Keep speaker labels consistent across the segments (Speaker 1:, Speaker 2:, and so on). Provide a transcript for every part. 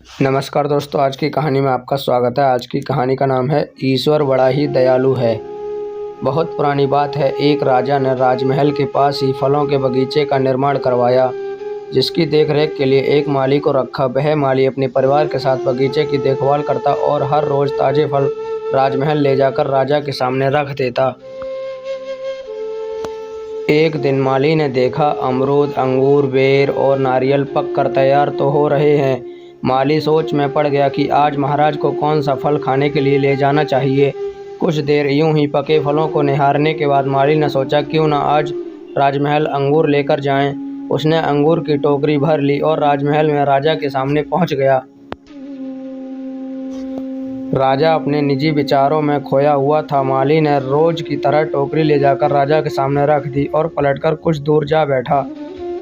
Speaker 1: नमस्कार दोस्तों, आज की कहानी में आपका स्वागत है। आज की कहानी का नाम है ईश्वर बड़ा ही दयालु है। बहुत पुरानी बात है, एक राजा ने राजमहल के पास ही फलों के बगीचे का निर्माण करवाया, जिसकी देखरेख के लिए एक माली को रखा। वह माली अपने परिवार के साथ बगीचे की देखभाल करता और हर रोज़ ताज़े फल राजमहल ले जाकर राजा के सामने रख देता। एक दिन माली ने देखा अमरूद, अंगूर, बेर और नारियल पक कर तैयार तो हो रहे हैं। माली सोच में पड़ गया कि आज महाराज को कौन सा फल खाने के लिए ले जाना चाहिए। कुछ देर यूं ही पके फलों को निहारने के बाद माली ने सोचा, क्यों ना आज राजमहल अंगूर लेकर जाएं। उसने अंगूर की टोकरी भर ली और राजमहल में राजा के सामने पहुंच गया। राजा अपने निजी विचारों में खोया हुआ था। माली ने रोज की तरह टोकरी ले जाकर राजा के सामने रख दी और पलटकर कुछ दूर जा बैठा।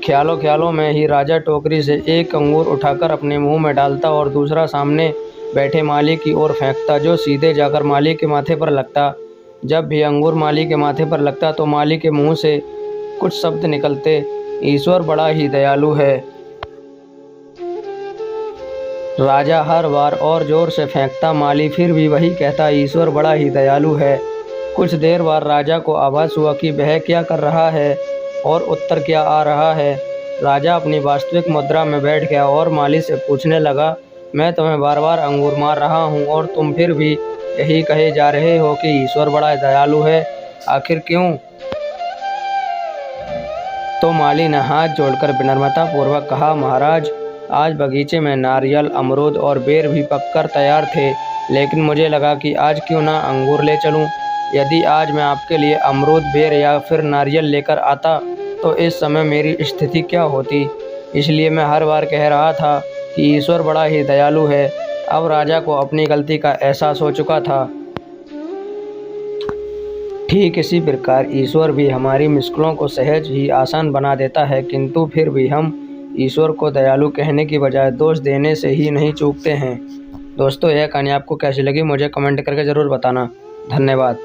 Speaker 1: ख्यालों ख्यालों में ही राजा टोकरी से एक अंगूर उठाकर अपने मुंह में डालता और दूसरा सामने बैठे माली की ओर फेंकता, जो सीधे जाकर माली के माथे पर लगता। जब भी अंगूर माली के माथे पर लगता तो माली के मुंह से कुछ शब्द निकलते, ईश्वर बड़ा ही दयालु है। राजा हर बार और जोर से फेंकता, माली फिर भी वही कहता, ईश्वर बड़ा ही दयालु है। कुछ देर बाद राजा को आभास हुआ कि वह क्या कर रहा है और उत्तर क्या आ रहा है। राजा अपनी वास्तविक मुद्रा में बैठ गया और माली से पूछने लगा, मैं तुम्हें बार बार अंगूर मार रहा हूँ और तुम फिर भी यही कहे जा रहे हो कि ईश्वर बड़ा दयालु है, आखिर क्यों? तो माली ने हाथ जोड़कर विनम्रता पूर्वक कहा, महाराज, आज बगीचे में नारियल, अमरूद और बेर भी पककर तैयार थे, लेकिन मुझे लगा कि आज क्यों ना अंगूर ले चलूं। यदि आज मैं आपके लिए अमरूद, बेर या फिर नारियल लेकर आता तो इस समय मेरी स्थिति क्या होती। इसलिए मैं हर बार कह रहा था कि ईश्वर बड़ा ही दयालु है। अब राजा को अपनी गलती का एहसास हो चुका था। ठीक इसी प्रकार ईश्वर भी हमारी मुश्किलों को सहज ही आसान बना देता है, किंतु फिर भी हम ईश्वर को दयालु कहने की बजाय दोष देने से ही नहीं चूकते हैं। दोस्तों, यह कहानी आपको कैसी लगी मुझे कमेंट करके ज़रूर बताना। धन्यवाद।